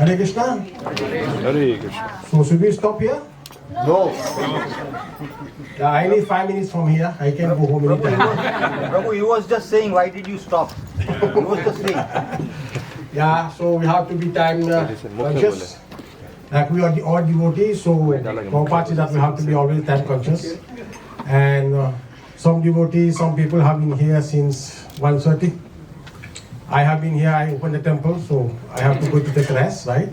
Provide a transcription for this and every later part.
Hare Krishna. Hare Krishna. So should we stop here? No. Yeah, I need 5 minutes from here. I can go home anytime. Prabhu, he was just saying, why did you stop? He was just saying. Yeah, so we have to be time conscious. Like we are all devotees, so Prabhupada says that we have to be always time conscious. And some devotees, some people have been here since 1:30. I have been here, I opened the temple, so I have to go to take rest, right?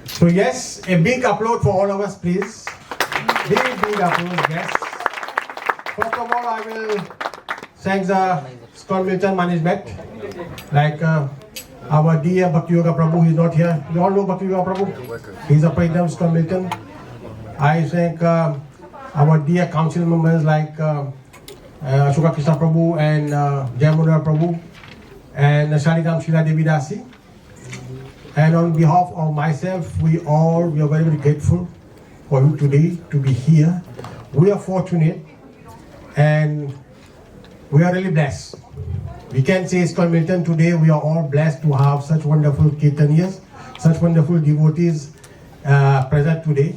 So yes, a big applause for all of us, please. Big applause, yes. First of all, I will thank the Scott Milton management, like our dear Bhakti Yoga Prabhu. He's not here. You all know Bhakti Yoga Prabhu. He's a president of Scott Milton. I thank our dear council members like Ashoka Krishna Prabhu and Jayamuna Prabhu and Shalikam Shila Devi Dasi. And on behalf of myself, we are very, very grateful for you today to be here. We are fortunate and we are really blessed. We can say Scott Milton today, we are all blessed to have such wonderful Kirtanias, such wonderful devotees present today.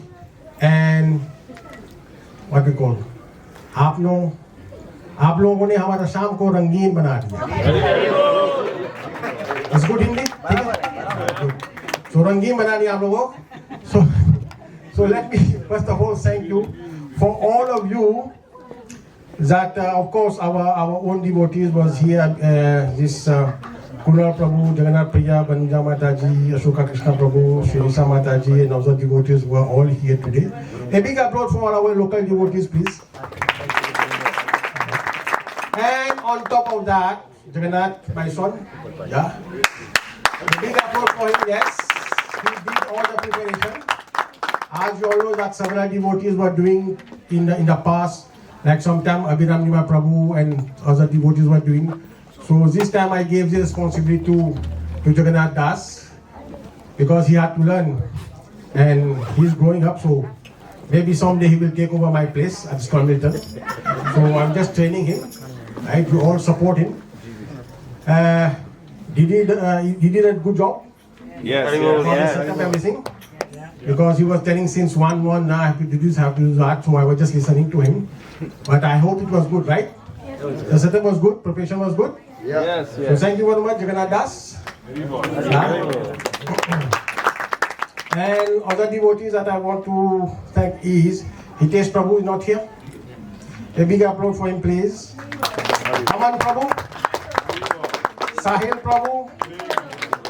And what we call, आप लोगों ने हमारा शाम को रंगीन बना दिया. Is good Hindi? So रंगीन बना दिया आप लोगों. So let me first of all thank you for all of you that of course our own devotees was here. This Kunal Prabhu, Jagannath Priya, Banja Mataji, Ashoka Krishna Prabhu, Shirisa Mataji, and other devotees were all here today. A big applause for our local devotees, please. And on top of that, Jagannath, my son, yeah. A big applause for him, yes. He did all the preparation. As you all know that several devotees were doing in the past, like sometime Abhiram Nima Prabhu and other devotees were doing. So this time I gave the responsibility to Jagannath Das because he had to learn and he's growing up, so maybe someday he will take over my place at Scott Milton. So I'm just training him, right? You all support him. He did a good job. Yes. Set up everything. Because he was telling since 1-1, now I have to do this, I have to do that, so I was just listening to him. But I hope it was good, right? Yes. The setup was good, preparation was good. Yes. So thank you very much, Jagannath Das. And other devotees that I want to thank is Hitesh Prabhu is not here. A big applause for him, please. Aman Prabhu, Sahil Prabhu,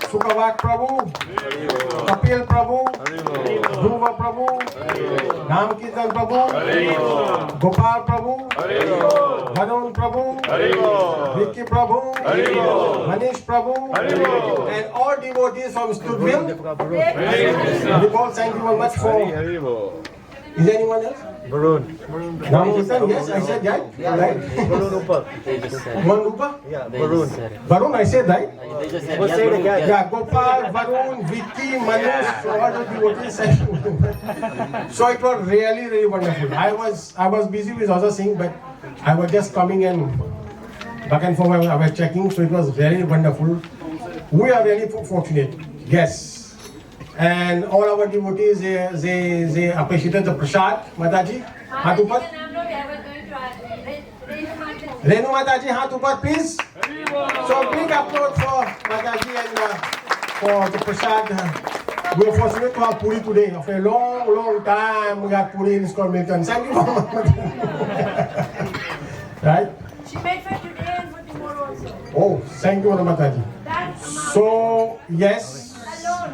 Sukhavak Prabhu, Kapil Prabhu, Dhruva Prabhu, Ram Kirtan Prabhu, Gopal Prabhu, Varun Prabhu, Vicky Prabhu, Manish Prabhu, and all devotees from Studville. Because thank you very much for. Is there anyone else? Varun. Ram Kirtan, yes, I said right. Right. Varun Rupa. One Rupa? Yeah, Varun. Varun, I said right. What's say it again? Yeah, Gopal, Varun, Vicky, Manish, so all the devotees said. So it was really, really wonderful. I was busy with other things, but I was just coming and back and forth. I was checking, so it was very wonderful. We are really fortunate. Yes. And all our devotees, they appreciated the prasad. Mataji, हाथ ऊपर. Renu Mataji, हाथ ऊपर, please. So big applause for Mataji and for the prasad. We are fortunate to have Puri today. After a long, long time, we have Puri in Scott Milton. Thank you very much. Right? She made for today and for tomorrow also. Oh, thank you, Mataji. So, yes.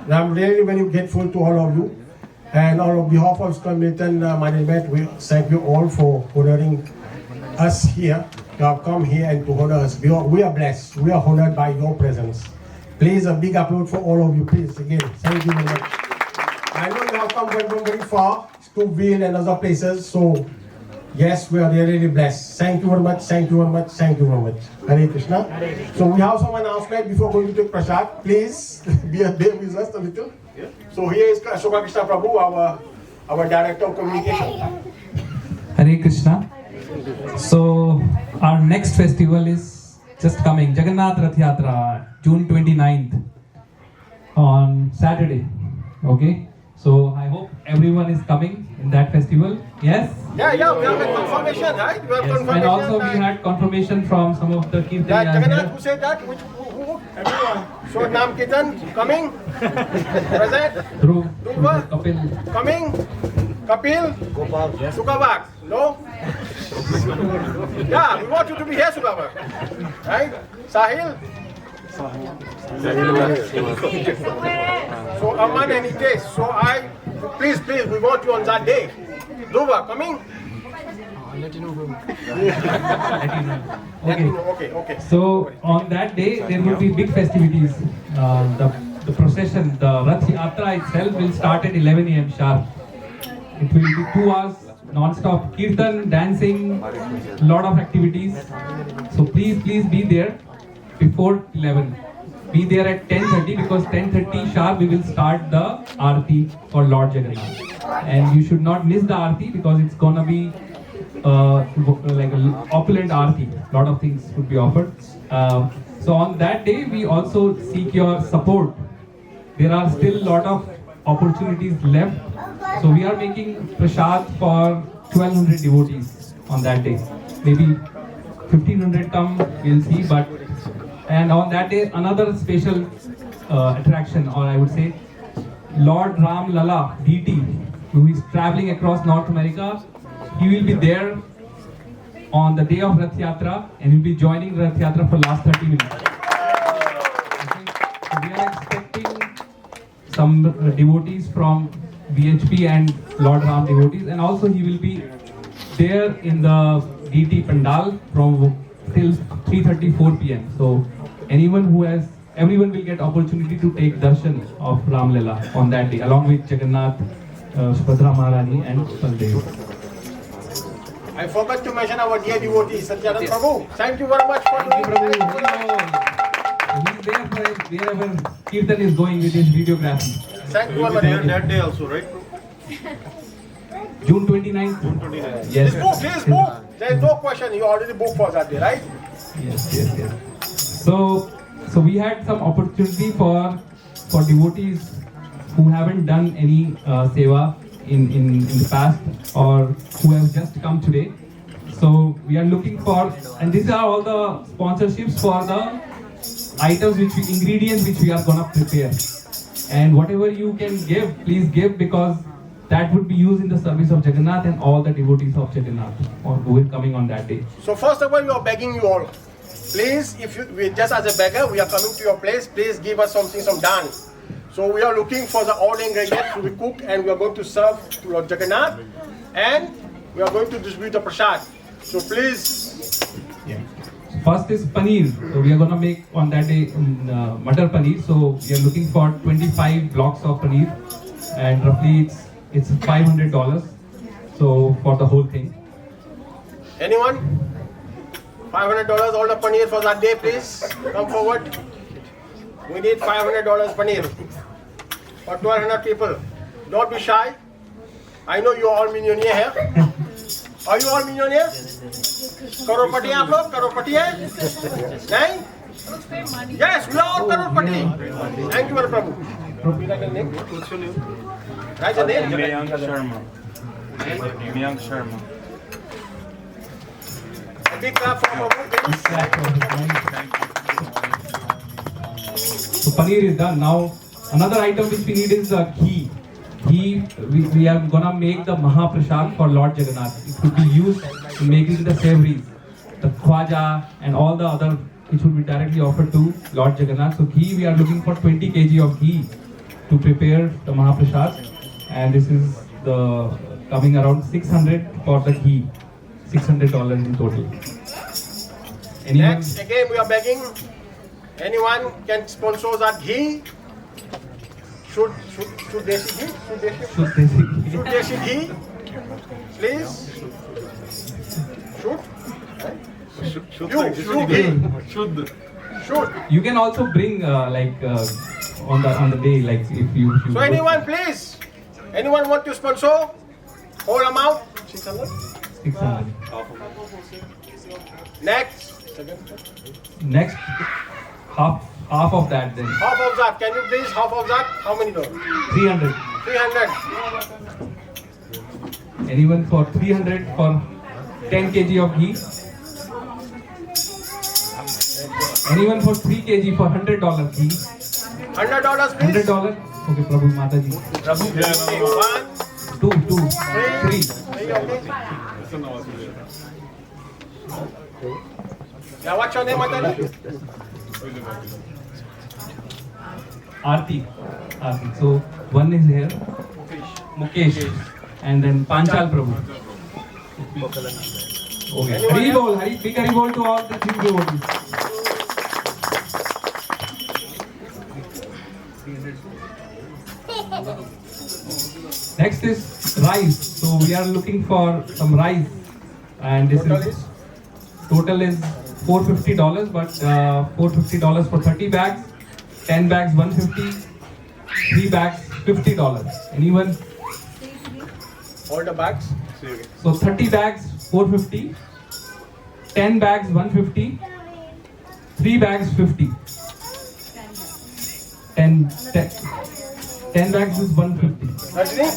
I'm really very grateful to all of you, and on behalf of Scott Milton management, we thank you all for honoring us here. You have come here and to honor us. We are blessed. We are honored by your presence. Please, a big applause for all of you. Please, again, thank you very much. I know you have come very far, Stouffville and other places. So, yes, we are really blessed. Thank you very much. Thank you very much. Thank you very much. Hare Krishna. So we have some announcement before going to take prasad. Please be there with us a little. So here is Ashoka Krishna Prabhu, our director of communication. Hare Krishna. So our next festival is just coming, Jagannath Rath Yatra, June 29th. on Saturday. Okay, so I hope everyone is coming in that festival. Yes. Yeah, we have a confirmation, right? We have Yes. confirmation. And also we had confirmation from some of the that Kirtaniya Jagannath, here. who said that? Who? Everyone. So Nam Kirtan coming? Present? Dhruv, Dhruva? Kapil. Coming? Kapil? Sukhabak? No? Yeah, we want you to be here, Sukhabak. Right? Sahil? Somewhere else. So Aman and Hitesh. So please, we want you on that day. Dhruva, coming? Let you know. Let me Okay. know. Okay. So on that day there will be big festivities. The procession, the Rath Yatra itself will start at 11 a.m. sharp. It will be 2 hours non-stop kirtan, dancing, lot of activities. So please be there before 11. Be there at 10:30 because 10:30 sharp we will start the Aarti for Lord Jagannath. And you should not miss the Aarti because it's gonna be like an opulent Aarti. Lot of things would be offered. So on that day we also seek your support. There are still lot of opportunities left. So we are making prasad for 1200 devotees on that day. Maybe 1500 come, we'll see. And on that day another special attraction, or I would say Lord Ram Lala DT, who is traveling across North America. He will be there on the day of Rath Yatra and he will be joining Rath Yatra for last 30 minutes. Okay. So we are expecting some devotees from BHP and Lord Ram devotees, and also he will be there in the DT Pandal from till 3:34 p.m. So everyone will get opportunity to take darshan of Ram Lila on that day along with Jagannath, Subhadra Maharani and Baldev. I forgot to mention our dear devotee, Satyanand Prabhu. Thank you very much for Thank you, doing Prabhu. He's there for wherever Kirtan is going with his videography. Thank you very much. That day also, right? June 29th. Yes. Please book. There is no question. You already booked for that day, right? Yes. So we had some opportunity for devotees who haven't done any seva in the past or who have just come today. So we are looking for, and these are all the sponsorships for the items ingredients which we are gonna prepare. And whatever you can give, please give, because that would be used in the service of Jagannath and all the devotees of Jagannath who are coming on that day. So first of all, we are begging you all. Please, just as a beggar, we are coming to your place. Please give us some dan. So we are looking for all the ingredients to be cooked, and we are going to serve to Lord Jagannath, and we are going to distribute the prasad. So please. First is paneer. So we are gonna make on that day Matar paneer. So we are looking for 25 blocks of paneer, and roughly it's $500. So for the whole thing. Anyone? $500 all the paneer for that day, please. Come forward. We need $500 paneer for 1,200 people. Don't be shy. I know you are all millionaire here. Are you all millionaire? करोड़पति आप लोग? करोड़पति है? नहीं? Yes, we are all Crorepati. Thank you, Prabhu. Write the name. Mayank Sharma. A big clap for Prabhu, please. So paneer is done. Now another item which we need is ghee. We are gonna make the Mahaprasad for Lord Jagannath. It could be used in making the savories, the khwaja and all the other which would be directly offered to Lord Jagannath. So ghee, we are looking for 20 kg of ghee to prepare the Mahaprasad, and this is the coming around 600 for the ghee, $600 in total. Anyone? Next, again we are begging. Anyone can sponsor that ghee? Should desi ghee? Should desi ghee? Please. Should ghee. Should. You can also bring on the day, like if you. So anyone, please. Anyone want to sponsor? Whole amount? 600. 600. Next. Next, half half of that then. Half of that. Can you please half of that? How many dollars? 300. 300. Anyone for 300 for 10 kg of ghee? Anyone for 3 kg for $100 ghee? $100, please. $100? Okay, Prabhu Mataji. Prabhu, 1, 2, 3. 3, okay. Yeah, what's your name, Mataji? Aarti. So one is here. Mukesh. And then Panchal Prabhu. Okay. Hari Bol. Big Hari Bol to all the 3 devotees. Next is rice. So we are looking for some rice. And this total is $450, but $450 for 30 bags, 10 bags $150, 3 bags $50. Anyone? All the bags. So 30 bags $450, 10 bags $150, 3 bags $50. 10 bags is $150. Rajni?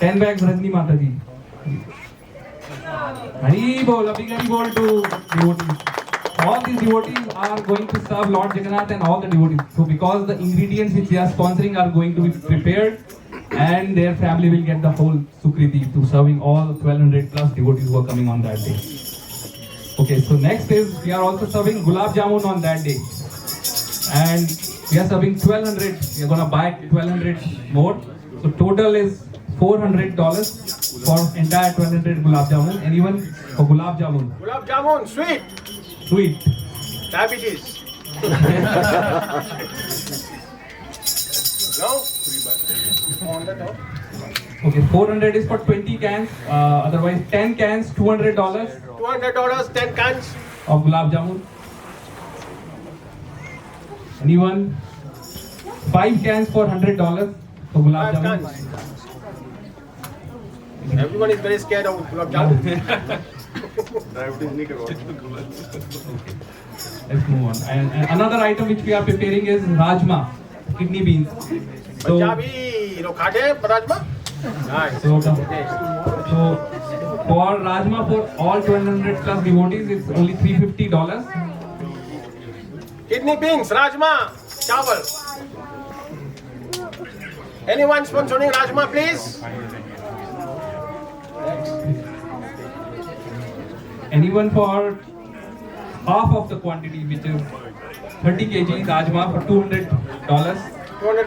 10 bags Rajni Mataji. Hari Bol, a big Hari Bol to devotees. All these devotees are going to serve Lord Jagannath and all the devotees. So because the ingredients which they are sponsoring are going to be prepared, and their family will get the whole Sukriti to serving all 1200 plus devotees who are coming on that day. Okay, so next is we are also serving Gulab Jamun on that day. And we are serving 1200. We are going to buy 1200 more. So total is $400 for entire 1200 Gulab Jamun. Anyone for Gulab Jamun? Gulab Jamun, sweet. Sweet. Diabetes. No? On the top. Okay, 400 is for 20 cans. Otherwise, 10 cans, $200 $200, 10 cans. of Gulab Jamun. Anyone? 5 cans for $100 for Gulab 5 Jamun. cans. Everyone is very scared of Gulab Jamun. Let's move on. And another item which we are preparing is Rajma, kidney beans. So, Punjabi, you khate hain Rajma? Nice. so for Rajma for all 1200 plus devotees, it's only $350. Kidney beans, Rajma, chawal. Anyone sponsoring Rajma, please? Anyone for half of the quantity, which is 30 kg Rajma for $200. $200.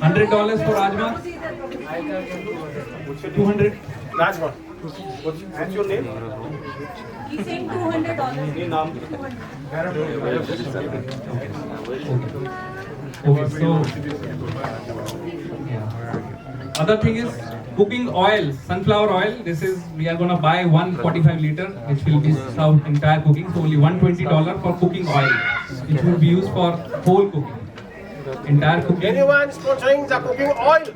$100 for Rajma. 200. Rajma. What's your name? He's saying $200. Okay, so yeah. Other thing is cooking oil, sunflower oil. This is we are gonna buy 145 liter, which will be served entire cooking. So only $120 for cooking oil, which will be used for whole cooking, entire cooking. Anyone sponsoring the cooking oil?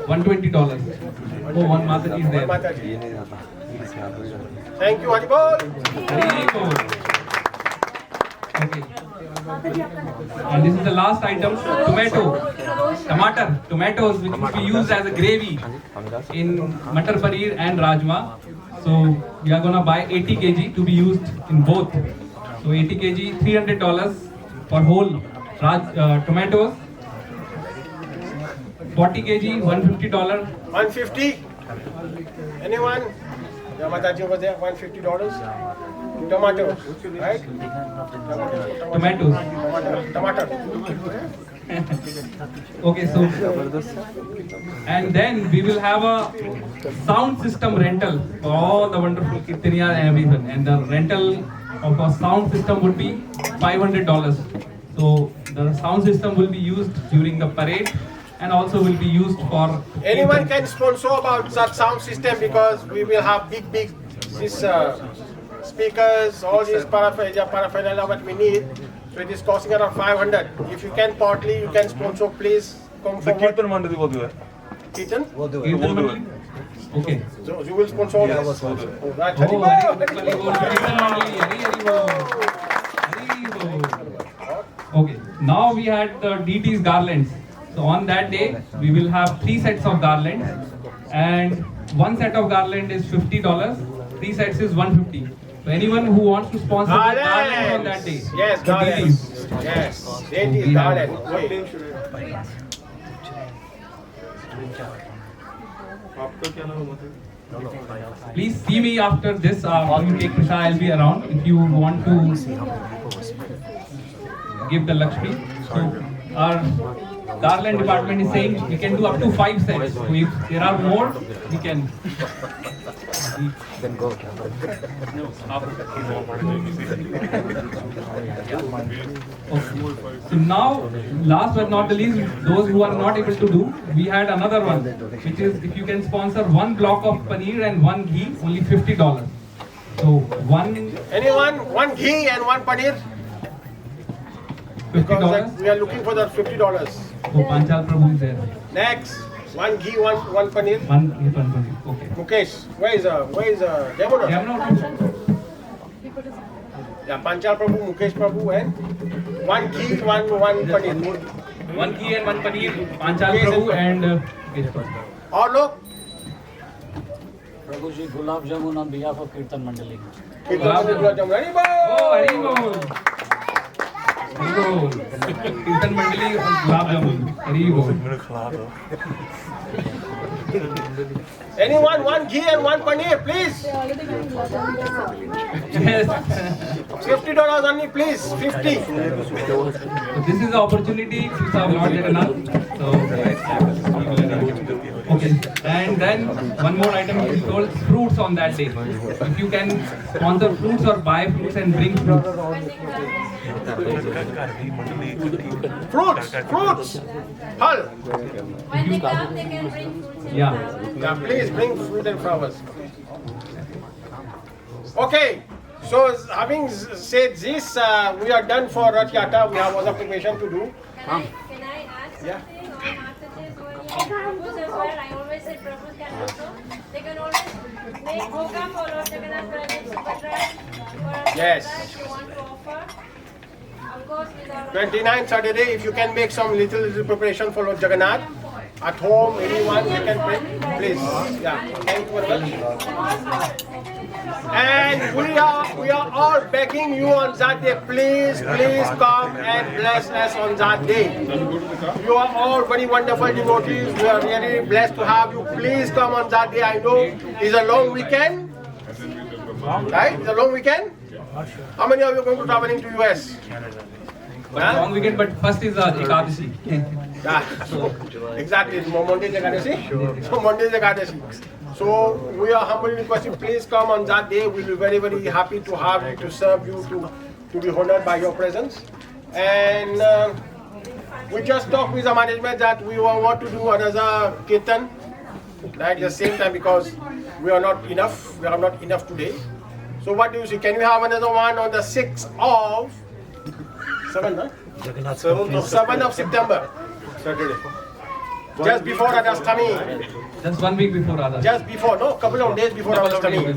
$120. Oh, one Mataji is there. Mataji. Thank you, Haribol. Hari Bol. Okay. And this is the last item, tomatoes which will be used as a gravy in Matar Paneer and Rajma. So we are gonna buy 80 kg to be used in both. So 80 kg, $300 for whole tomatoes. 40 kg, $150. 150. Anyone? Yeah, Mataji over there, $150. Tomatoes, right? Tomatoes. Tomato. Okay, so and then we will have a sound system rental for all the wonderful Kirtaniya and everyone, and the rental of a sound system would be $500. So the sound system will be used during the parade and also will be used for Anyone can sponsor about that sound system because we will have big this speakers, all these paraphernalia what we need. So it is costing around 500. If you can partly, you can sponsor. Please come forward. कीर्तन मंडली बोलते हैं Kirtan? Kirtan Mandali. Okay. So you will sponsor all this. Oh, that's Oh, Hari Bol. Okay, now we had the DT's garlands. So on that day, we will have 3 sets of garlands, and 1 set of garland is $50. 3 sets is $150. So anyone who wants to sponsor the garland on that day, Yes, the garland. DTs. Yes, So it we is have- garland. Wait. Please see me after this. When you take Prisha, I'll be around if you want to give the Lakshmi. So our garland department is saying we can do up to 5 sets. So if there are more, we can. Okay. So now, last but not the least, those who are not able to do, we had another one, which is if you can sponsor 1 block of paneer and 1 ghee, only $50. So Anyone? 1 ghee and 1 paneer? Because $50. we are looking for that $50. So Panchal Prabhu is there. Next, 1 ghee, 1 paneer. One paneer. Okay. Mukesh, where is Demona? Yamuna, Yeah, Panchal Prabhu, Mukesh Prabhu, and 1 ghee, 1 paneer. 1 ghee and 1 paneer. Panchal Prabhu and Mukesh Prabhu. और लोग प्रभु जी gulab jamun on behalf of Kirtan Mandali. Gulab jamun Hari Bol! Oh, Hari Bol! Hari Bol! Kirtan Mandali on Gulab Jamun. Hari Bol! Anyone? 1 ghee and 1 paneer, please. Yes. $50 only, please. 50. So this is the opportunity to serve Lord Jagannath. So, okay. And then one more item is called fruits on that day. If you can sponsor fruits or buy fruits and bring fruits. Fruits. Hal. When they come, they can bring fruits. and Yeah. flowers. Yeah, please bring fruit and flowers. Okay. So having said this, we are done for Rath Yatra. We have other preparation to do. Can I add Yeah. something? After this, Prabhus as well. I always say Prabhus can also. They can always make hoga for Lord Jagannath private super drive. Yes. If you want to offer. Of course, with our 29th Saturday, if you can make some little preparation for Lord Jagannath at home, anyone you can bring, please. Yeah. Thank you very much. And we are all begging you on that day, please come and bless us on that day. You are all very wonderful devotees. We are really blessed to have you. Please come on that day. I know it's a long weekend, right? It's a long weekend. How many of you are going to traveling to US? Long weekend, but first is Ekadashi. Yeah, so exactly. Monday is Ekadashi. So Monday is Ekadashi. So we are humbly requesting, please come on that day. We'll be very, very happy to have you, to serve you, to be honored by your presence. And we just talked with the management that we want to do another kirtan at the same time because we are not enough. We are not enough today. So what do you see? Can we have another one on the 6th of 7th of September? Saturday. Just before Radhastami. Just 1 week before Radha. Just before, no, couple of days before Radhastami.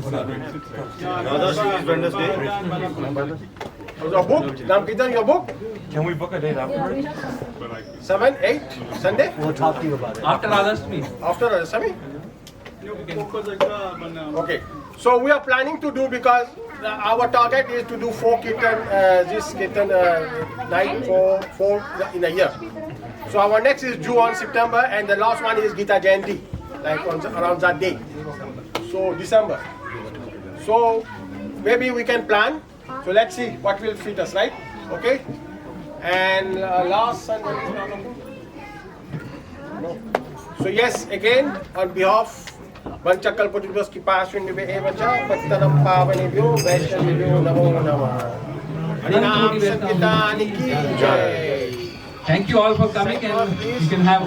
Your book, Namkitan, your book? Can we book a date afterwards? 7, 8, Sunday? We'll talk to you about it. After Radhastami. After Radhastami? Okay. So we are planning to do because our target is to do 4 kirtan, this kirtan night for 4 in a year. So our next is June, September, and the last one is Gita Jayanti, like around that day. So December. So maybe we can plan. So let's see what will fit us, right? Okay. And last Sunday. No. So yes, again on behalf. Vanchakalpatibhyos Kipasvinibhe Evacha Pattanam Pavanibhyo Vaishnavibhyo Namo Namah. Harinam Sankirtan ki Jai. Thank you all for coming, and you can have